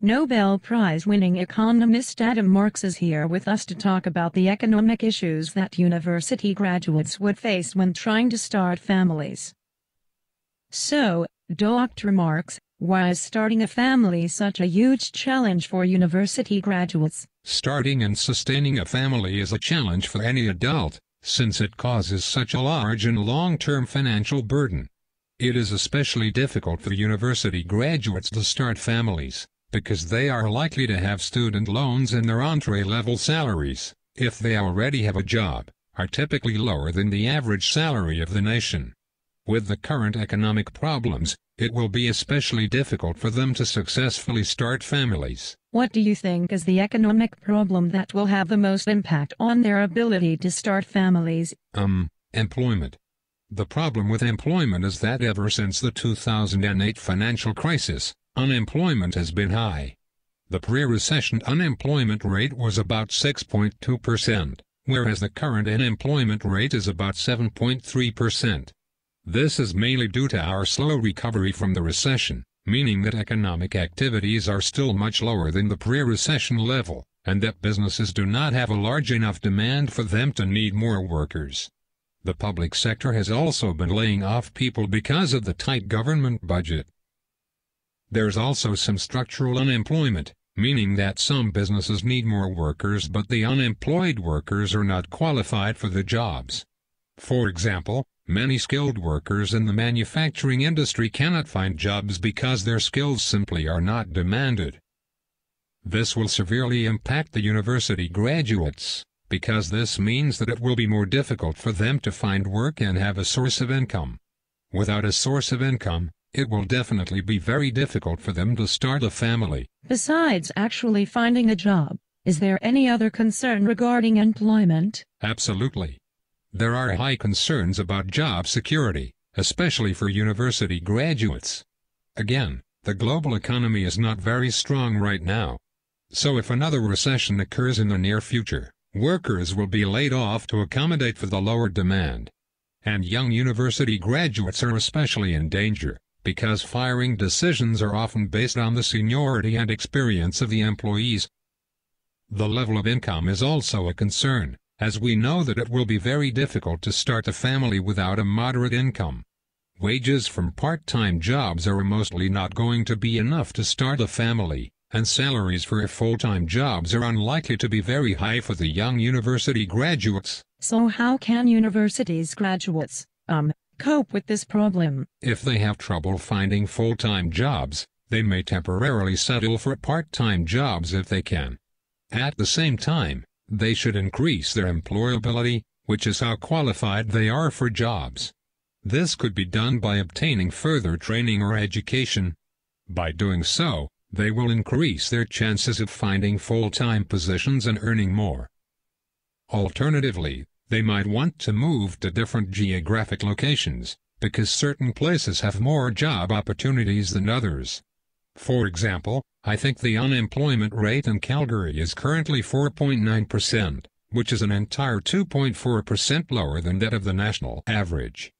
Nobel Prize-winning economist Adam Marx is here with us to talk about the economic issues that university graduates would face when trying to start families. So, Dr. Marx, why is starting a family such a huge challenge for university graduates? Starting and sustaining a family is a challenge for any adult, since it causes such a large and long-term financial burden. It is especially difficult for university graduates to start families, because they are likely to have student loans and their entry-level salaries, if they already have a job, are typically lower than the average salary of the nation. With the current economic problems, it will be especially difficult for them to successfully start families. What do you think is the economic problem that will have the most impact on their ability to start families? Employment. The problem with employment is that ever since the 2008 financial crisis, unemployment has been high. The pre-recession unemployment rate was about 6.2%, whereas the current unemployment rate is about 7.3%. This is mainly due to our slow recovery from the recession, meaning that economic activities are still much lower than the pre-recession level, and that businesses do not have a large enough demand for them to need more workers. The public sector has also been laying off people because of the tight government budget. There's also some structural unemployment, meaning that some businesses need more workers but the unemployed workers are not qualified for the jobs. For example, many skilled workers in the manufacturing industry cannot find jobs because their skills simply are not demanded. This will severely impact the university graduates, because this means that it will be more difficult for them to find work and have a source of income. Without a source of income, it will definitely be very difficult for them to start a family. Besides actually finding a job, is there any other concern regarding employment? Absolutely. There are high concerns about job security, especially for university graduates. Again, the global economy is not very strong right now. So if another recession occurs in the near future, workers will be laid off to accommodate for the lower demand. And young university graduates are especially in danger, because firing decisions are often based on the seniority and experience of the employees. The level of income is also a concern, as we know that it will be very difficult to start a family without a moderate income. Wages from part-time jobs are mostly not going to be enough to start a family, and salaries for full-time jobs are unlikely to be very high for the young university graduates. So how can universities graduates, cope with this problem? If they have trouble finding full-time jobs, they may temporarily settle for part-time jobs if they can. At the same time, they should increase their employability, which is how qualified they are for jobs. This could be done by obtaining further training or education. By doing so, they will increase their chances of finding full-time positions and earning more. Alternatively, they might want to move to different geographic locations, because certain places have more job opportunities than others. For example, I think the unemployment rate in Calgary is currently 4.9%, which is an entire 2.4% lower than that of the national average.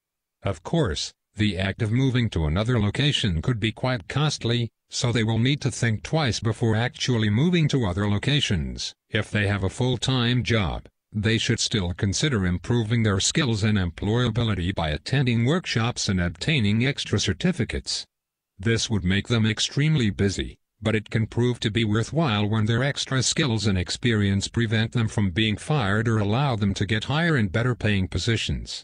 Of course, the act of moving to another location could be quite costly, so they will need to think twice before actually moving to other locations. If they have a full-time job, they should still consider improving their skills and employability by attending workshops and obtaining extra certificates. This would make them extremely busy, but it can prove to be worthwhile when their extra skills and experience prevent them from being fired or allow them to get higher and better paying positions.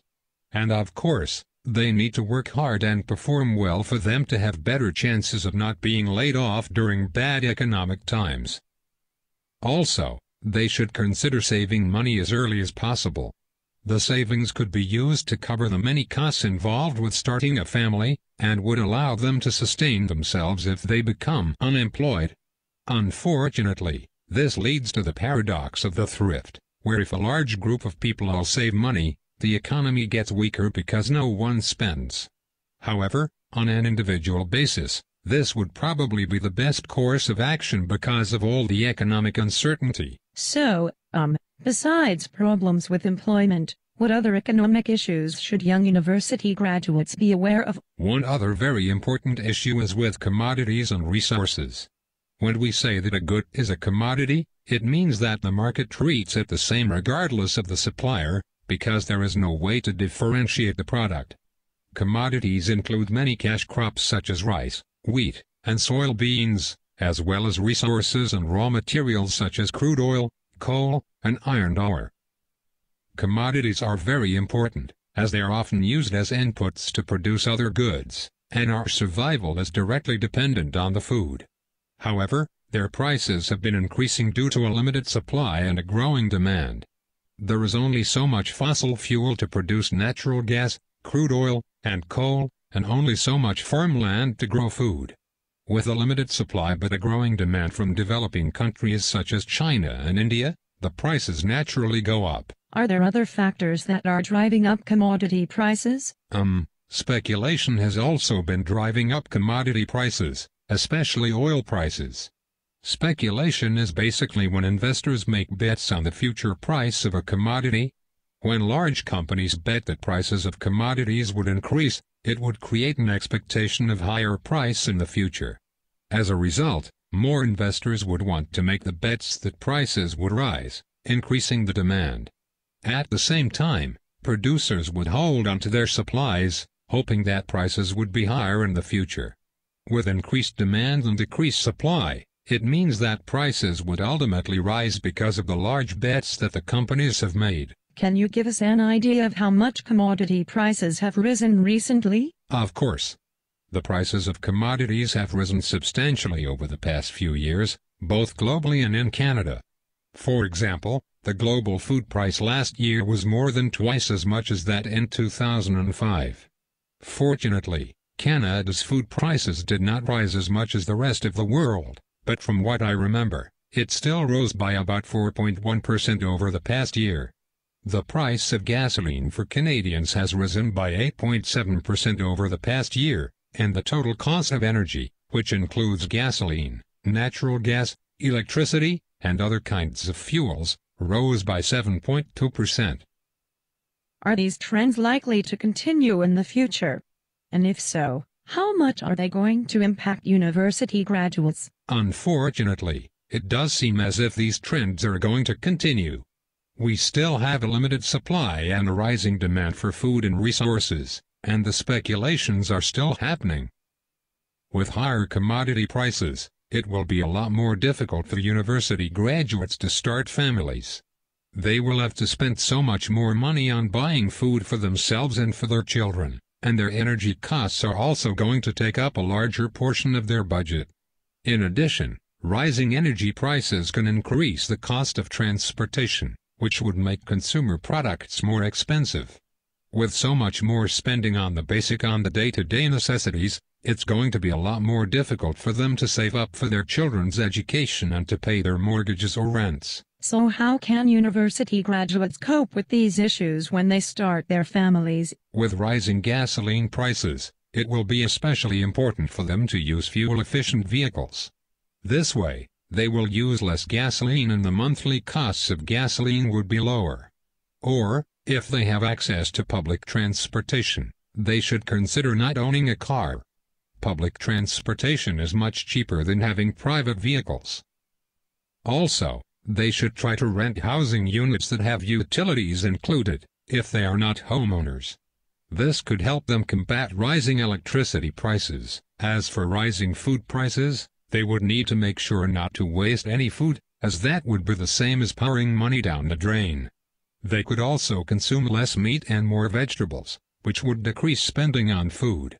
And of course, they need to work hard and perform well for them to have better chances of not being laid off during bad economic times. Also, they should consider saving money as early as possible. The savings could be used to cover the many costs involved with starting a family, and would allow them to sustain themselves if they become unemployed. Unfortunately, this leads to the paradox of the thrift, where if a large group of people all save money, the economy gets weaker because no one spends. However, on an individual basis, this would probably be the best course of action because of all the economic uncertainty. So, besides problems with employment, what other economic issues should young university graduates be aware of? One other very important issue is with commodities and resources. When we say that a good is a commodity, it means that the market treats it the same regardless of the supplier, because there is no way to differentiate the product. Commodities include many cash crops such as rice, wheat, and soybeans, as well as resources and raw materials such as crude oil, coal, and iron ore. Commodities are very important, as they are often used as inputs to produce other goods, and our survival is directly dependent on the food. However, their prices have been increasing due to a limited supply and a growing demand. There is only so much fossil fuel to produce natural gas, crude oil, and coal, and only so much farmland to grow food. With a limited supply but a growing demand from developing countries such as China and India, the prices naturally go up. Are there other factors that are driving up commodity prices? Speculation has also been driving up commodity prices, especially oil prices. Speculation is basically when investors make bets on the future price of a commodity. When large companies bet that prices of commodities would increase, it would create an expectation of higher price in the future. As a result, more investors would want to make the bets that prices would rise, increasing the demand. At the same time, producers would hold on to their supplies, hoping that prices would be higher in the future. With increased demand and decreased supply, it means that prices would ultimately rise because of the large bets that the companies have made. Can you give us an idea of how much commodity prices have risen recently? Of course. The prices of commodities have risen substantially over the past few years, both globally and in Canada. For example, the global food price last year was more than twice as much as that in 2005. Fortunately, Canada's food prices did not rise as much as the rest of the world, but from what I remember, it still rose by about 4.1% over the past year. The price of gasoline for Canadians has risen by 8.7% over the past year, and the total cost of energy, which includes gasoline, natural gas, electricity, and other kinds of fuels, rose by 7.2%. Are these trends likely to continue in the future? And if so, how much are they going to impact university graduates? Unfortunately, it does seem as if these trends are going to continue. We still have a limited supply and a rising demand for food and resources, and the speculations are still happening. With higher commodity prices, it will be a lot more difficult for university graduates to start families. They will have to spend so much more money on buying food for themselves and for their children, and their energy costs are also going to take up a larger portion of their budget. In addition, rising energy prices can increase the cost of transportation, which would make consumer products more expensive. With so much more spending on the day-to-day necessities, it's going to be a lot more difficult for them to save up for their children's education and to pay their mortgages or rents. So how can university graduates cope with these issues when they start their families? With rising gasoline prices, it will be especially important for them to use fuel-efficient vehicles. This way, they will use less gasoline and the monthly costs of gasoline would be lower. Or, if they have access to public transportation, they should consider not owning a car. Public transportation is much cheaper than having private vehicles. Also, they should try to rent housing units that have utilities included, if they are not homeowners. This could help them combat rising electricity prices. As for rising food prices, they would need to make sure not to waste any food, as that would be the same as pouring money down the drain. They could also consume less meat and more vegetables, which would decrease spending on food.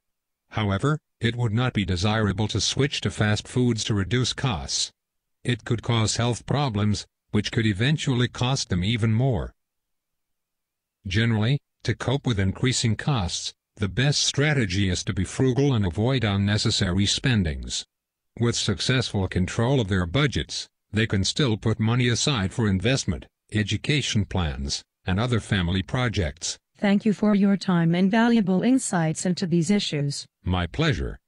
However, it would not be desirable to switch to fast foods to reduce costs. It could cause health problems, which could eventually cost them even more. Generally, to cope with increasing costs, the best strategy is to be frugal and avoid unnecessary spendings. With successful control of their budgets, they can still put money aside for investment, education plans, and other family projects. Thank you for your time and valuable insights into these issues. My pleasure.